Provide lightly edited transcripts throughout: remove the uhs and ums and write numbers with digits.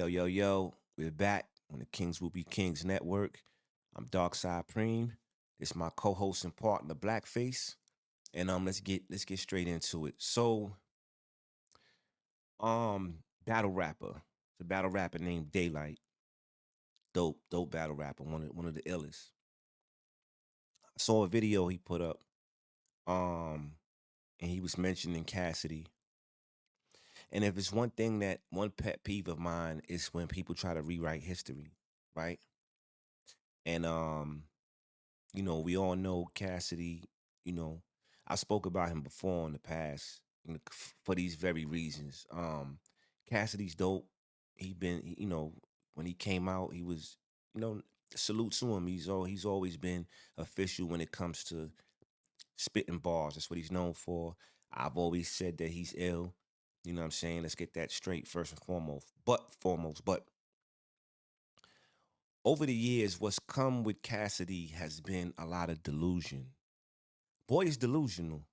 Yo, yo, yo, we're back on the Kings Will Be Kings Network. I'm Darkside Preem. It's my co-host and partner, Blackface. And let's get straight into it. Battle rapper. It's a battle rapper named Daylyt. Dope battle rapper, one of the illest. I saw a video he put up, um, and he was mentioning Cassidy. And if it's one pet peeve of mine is when people try to rewrite history, right? And we all know Cassidy, you know, I spoke about him before in the past, for these very reasons. Cassidy's dope. When he came out, he was, you know, salute to him. He's always been official when it comes to spitting bars. That's what he's known for. I've always said that he's ill. You know what I'm saying? Let's get that straight first and foremost. But over the years, what's come with Cassidy has been a lot of delusion. Boy is delusional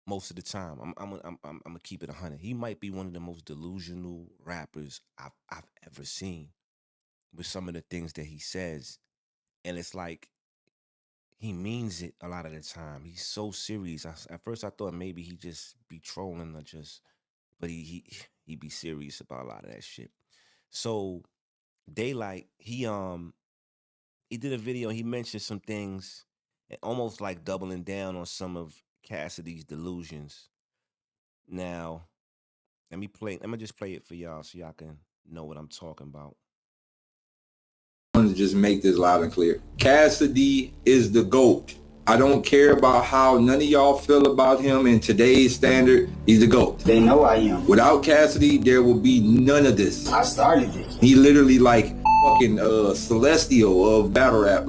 most of the time. I'm gonna keep it 100. He might be one of the most delusional rappers I've ever seen with some of the things that he says, and it's like he means it a lot of the time. He's so serious. At first, I thought maybe he just be trolling or just, but he be serious about a lot of that shit. So Daylyt, he did a video. He mentioned some things, almost like doubling down on some of Cassidy's delusions. Now, let me play. Let me just play it for y'all so y'all can know what I'm talking about. I want to just make this loud and clear. Cassidy is the GOAT. I don't care about how none of y'all feel about him in today's standard. He's the GOAT. They know I am. Without Cassidy, there will be none of this. I started it. He literally like fucking celestial of battle rap.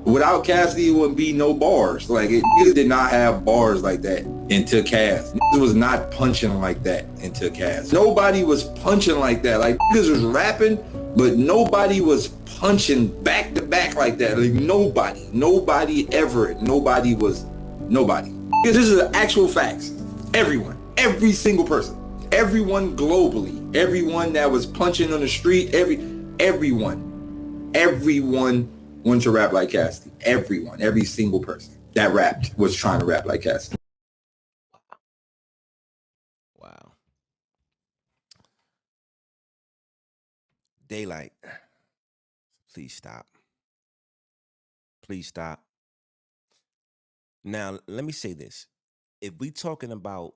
Without Cassidy, it wouldn't be no bars. Niggas did not have bars like that until Cass. Niggas was not punching like that until Cass. Nobody was punching like that. Like, niggas was rapping, but nobody was punching back to back like that. Like, nobody ever. Nobody. This is actual facts. Every single person, everyone globally, everyone that was punching on the street, everyone wanted to rap like Cassidy. Everyone, every single person that rapped was trying to rap like Cassidy. Wow. Daylyt, please stop. Please stop. Now, let me say this. If we talking about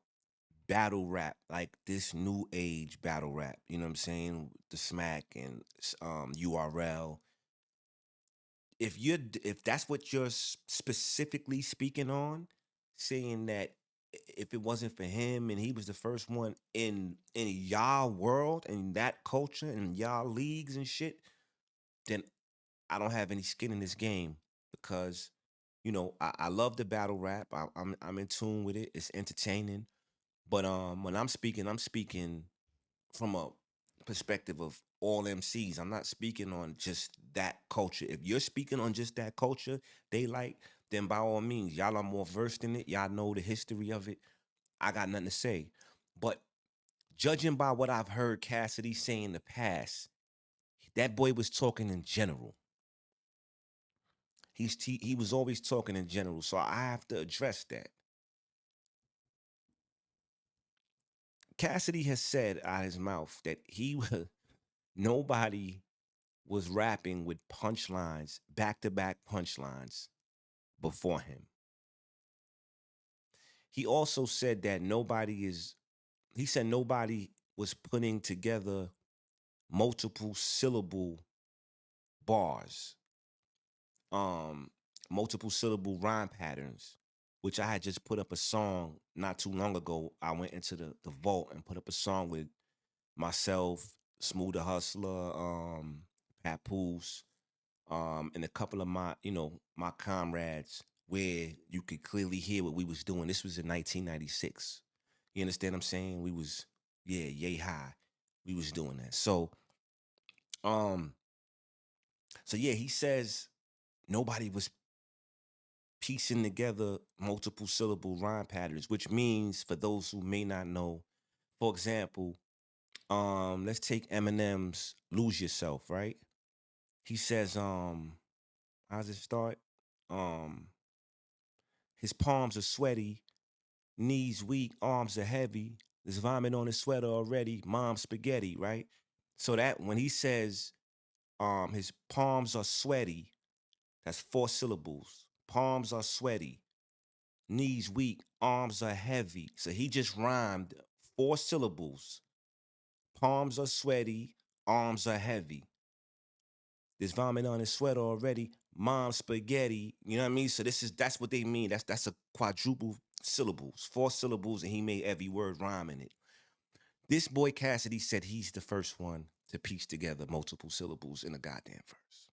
battle rap, like this new age battle rap, you know what I'm saying? The Smack and URL. If that's what you're specifically speaking on, saying that if it wasn't for him and he was the first one in y'all world and that culture and y'all leagues and shit, then I don't have any skin in this game because I love the battle rap. I'm in tune with it. It's entertaining. But when I'm speaking from a perspective of all MCs. I'm not speaking on just that culture. If you're speaking on just that culture, then by all means, y'all are more versed in it. Y'all know the history of it. I got nothing to say. But judging by what I've heard Cassidy say in the past, that boy was talking in general. He was always talking in general, so I have to address that. Cassidy has said out his mouth that nobody was rapping with punchlines, back to back punchlines before him. He also said that he said nobody was putting together multiple syllable bars, um, multiple syllable rhyme patterns, which I had just put up a song not too long ago. I went into the vault and put up a song with myself, Smooth the Hustler, Papoose, and a couple of my comrades where you could clearly hear what we was doing. This was in 1996. You understand what I'm saying? We was, yeah, yay high. We was doing that. Um, so yeah, he says nobody was piecing together multiple syllable rhyme patterns, which means for those who may not know, for example, Let's take Eminem's "Lose Yourself," right? He says, how does it start? Um, his palms are sweaty, knees weak, arms are heavy. There's vomit on his sweater already. Mom's spaghetti, right? So that when he says, his palms are sweaty, that's 4 syllables. Palms are sweaty, knees weak, arms are heavy. So he just rhymed 4 syllables. Palms are sweaty, arms are heavy. There's vomit on his sweater already. Mom's spaghetti. You know what I mean? So that's what they mean. That's a quadruple syllables, 4 syllables, and he made every word rhyme in it. This boy Cassidy said he's the first one to piece together multiple syllables in a goddamn verse.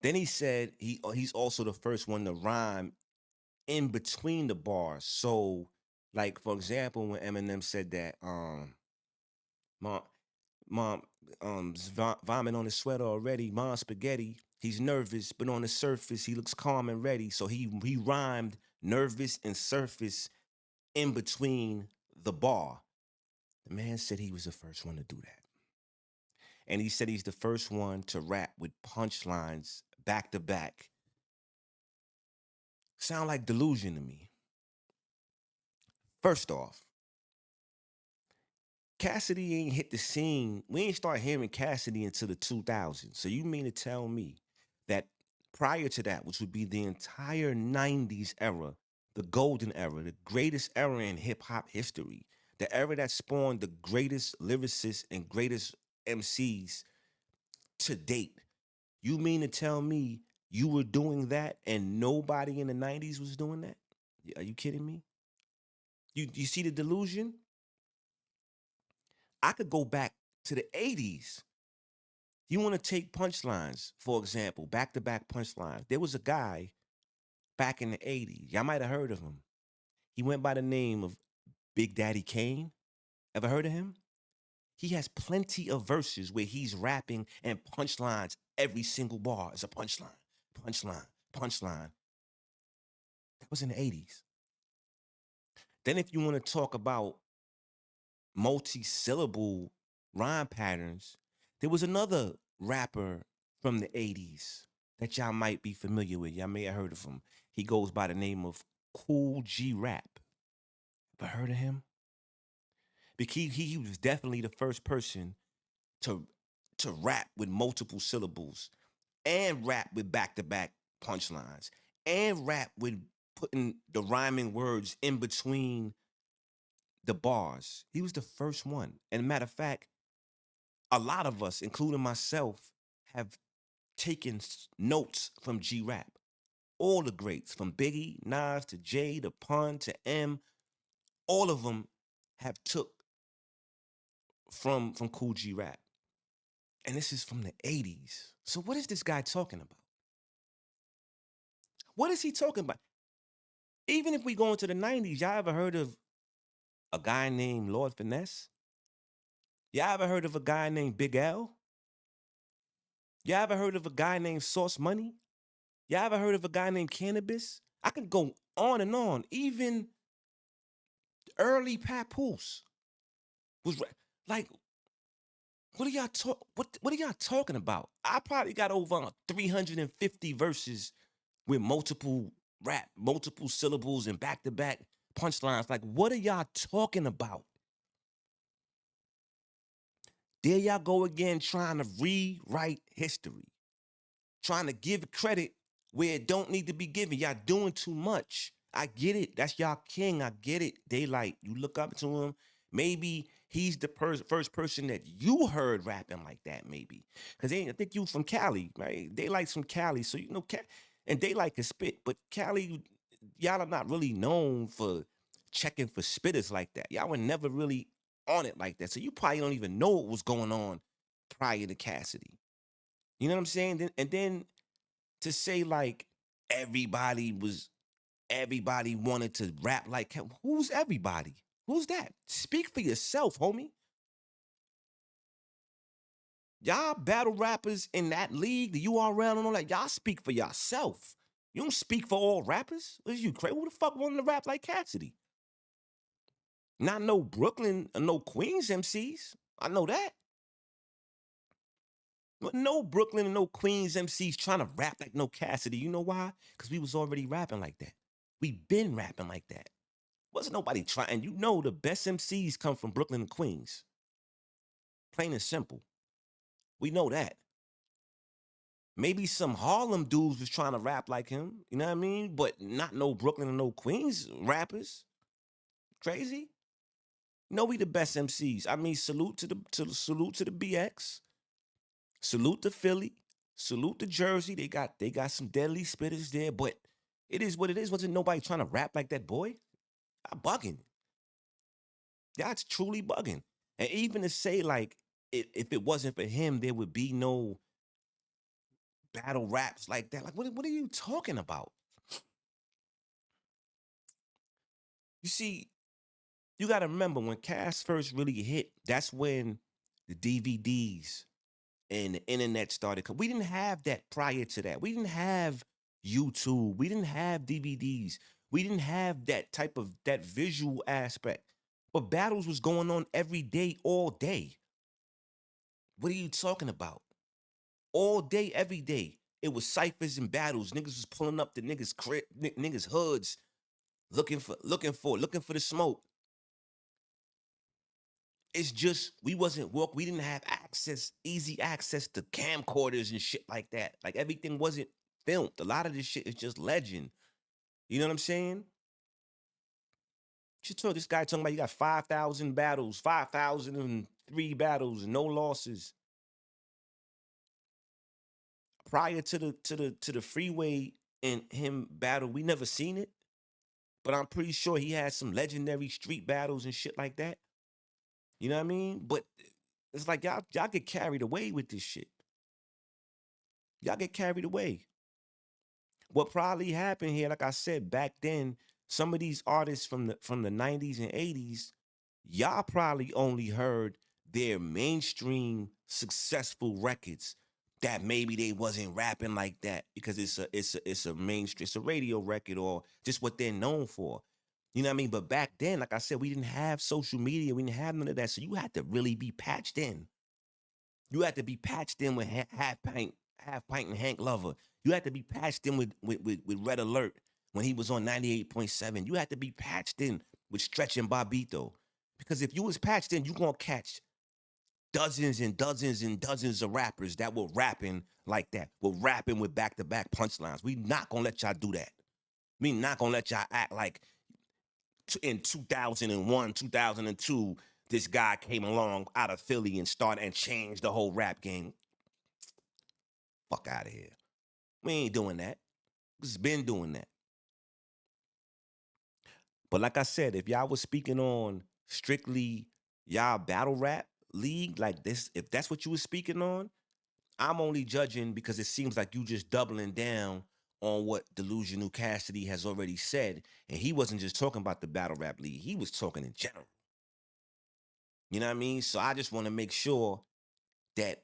Then he said he's also the first one to rhyme in between the bars. So, like for example, when Eminem said that, mom, mom, vomit on his sweater already, mom spaghetti. He's nervous, but on the surface he looks calm and ready. So he rhymed nervous and surface in between the bar. The man said he was the first one to do that. And he said he's the first one to rap with punchlines back to back. Sound like delusion to me. First off, Cassidy ain't hit the scene. We ain't start hearing Cassidy until the 2000s. So you mean to tell me that prior to that, which would be the entire 90s era, the golden era, the greatest era in hip hop history, the era that spawned the greatest lyricists and greatest MCs to date, you mean to tell me you were doing that and nobody in the 90s was doing that? Are you kidding me? You see the delusion? I could go back to the 80s. You want to take punchlines, for example, back to back punchlines. There was a guy back in the 80s. Y'all might have heard of him. He went by the name of Big Daddy Kane. Ever heard of him? He has plenty of verses where he's rapping and punchlines. Every single bar is a punchline, punchline, punchline. That was in the 80s. Then, if you want to talk about multi-syllable rhyme patterns, there was another rapper from the 80s that y'all might be familiar with. Y'all may have heard of him. He goes by the name of Cool G Rap. Ever heard of him? Because he was definitely the first person to rap with multiple syllables and rap with back-to-back punchlines and rap with putting the rhyming words in between the bars. He was the first one. And matter of fact, a lot of us, including myself, have taken notes from G Rap. All the greats, from Biggie, Nas to Jay to Pun to M, all of them have took from Cool G Rap. And this is from the 80s. So what is this guy talking about? What is he talking about? Even if we go into the 90s, y'all ever heard of a guy named Lord Finesse? Y'all ever heard of a guy named Big L? Y'all ever heard of a guy named Sauce Money? Y'all ever heard of a guy named Cannabis? I could go on and on. Even early Papoose was like, what are y'all what are y'all talking about? I probably got over 350 verses with multiple rap, multiple syllables and back-to-back punchlines. Like, what are y'all talking about? There y'all go again trying to rewrite history. Trying to give credit where it don't need to be given. Y'all doing too much. I get it. That's y'all king. I get it. Daylyt. You look up to him. Maybe he's the first person that you heard rapping like that, maybe. Because I think you from Cali, right? Daylyt's from Cali. So, you know, and Daylyt can spit. But Cali, y'all are not really known for checking for spitters like that. Y'all were never really on it like that. So you probably don't even know what was going on prior to Cassidy. You know what I'm saying? And then to say like everybody wanted to rap like him. Who's everybody? Who's that? Speak for yourself, homie. Y'all battle rappers in that league, the URL and all that, y'all speak for yourself. You don't speak for all rappers. What are you crazy? Who the fuck wanted to rap like Cassidy? Not no Brooklyn or no Queens MCs. I know that. But no Brooklyn and no Queens MCs trying to rap like no Cassidy. You know why? Because we was already rapping like that. We been rapping like that. Wasn't nobody trying. You know the best MCs come from Brooklyn and Queens. Plain and simple. We know that. Maybe some Harlem dudes was trying to rap like him. You know what I mean? But not no Brooklyn and no Queens rappers. Crazy? No, we the best MCs. I mean, salute to the BX. Salute to Philly. Salute to Jersey. They got some deadly spitters there, but it is what it is. Wasn't nobody trying to rap like that boy? I'm bugging. That's truly bugging. And even to say like if it wasn't for him, there would be no battle raps like that. Like what are you talking about? You see, you got to remember when Cass first really hit. That's when the DVDs and the internet started. We didn't have that prior to that. We didn't have YouTube. We didn't have DVDs. We didn't have that type of that visual aspect. But battles was going on every day, all day. What are you talking about? All day, every day. It was ciphers and battles. Niggas was pulling up the niggas crib, niggas hoods, looking for the smoke. It's just we didn't have easy access to camcorders and shit like that. Like everything wasn't filmed. A lot of this shit is just legend. You know what I'm saying? You told this guy talking about you got 5,000 battles, 5,003 battles, no losses. Prior to the freeway and him battle, we never seen it. But I'm pretty sure he had some legendary street battles and shit like that. You know what I mean? But it's like y'all get carried away with this shit. Y'all get carried away. What probably happened here, like I said, back then, some of these artists from the 90s and 80s, y'all probably only heard their mainstream successful records that maybe they wasn't rapping like that because it's a mainstream, it's a radio record or just what they're known for. You know what I mean? But back then, like I said, we didn't have social media, we didn't have none of that. So you had to really be patched in. You had to be patched in with half pint and Hank Lover. You had to be patched in with Red Alert when he was on 98.7. You had to be patched in with Stretch and Bobito. Because if you was patched in, you gonna catch dozens and dozens and dozens of rappers that were rapping like that, were rapping with back-to-back punchlines. We not gonna let y'all do that. We not gonna let y'all act like in 2001, 2002, this guy came along out of Philly and started and changed the whole rap game. Fuck out of here. We ain't doing that. We've been doing that. But like I said, if y'all was speaking on strictly y'all battle rap league like this, if that's what you was speaking on, I'm only judging because it seems like you just doubling down on what Delusional Cassidy has already said. And he wasn't just talking about the battle rap league. He was talking in general. You know what I mean? So I just want to make sure that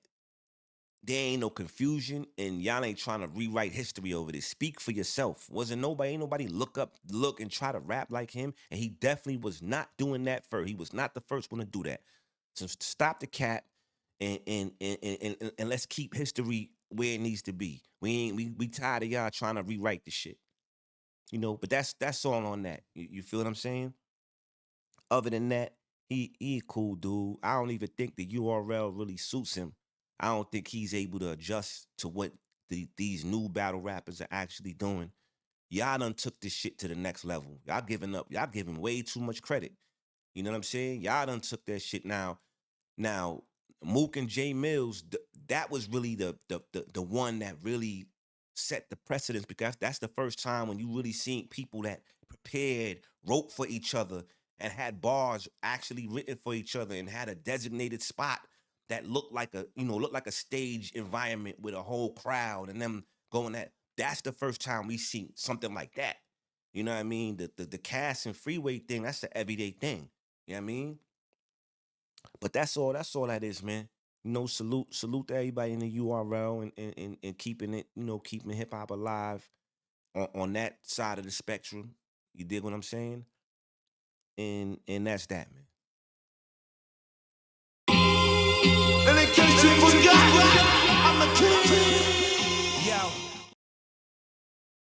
there ain't no confusion and y'all ain't trying to rewrite history over this. Speak for yourself. Ain't nobody look and try to rap like him. And he definitely was not doing that first. He was not the first one to do that. So stop the cap and let's keep history where it needs to be. We tired of y'all trying to rewrite the shit. You know, but that's all on that. You feel what I'm saying? Other than that, he a cool dude. I don't even think the URL really suits him. I don't think he's able to adjust to what these new battle rappers are actually doing. Y'all done took this shit to the next level. Y'all giving up. Y'all giving way too much credit. You know what I'm saying? Y'all done took that shit now. Now, Mook and Jay Mills, that was really the one that really set the precedence because that's the first time when you really seen people that prepared, wrote for each other, and had bars actually written for each other and had a designated spot that looked like a stage environment with a whole crowd and them going at. That's the first time we seen something like that. You know what I mean? The cast and freeway thing, that's the everyday thing. You know what I mean? But that's all that is, man. You know, salute to everybody in the URL and keeping it, keeping hip hop alive on that side of the spectrum. You dig what I'm saying? And that's that, man. And in case you forgot.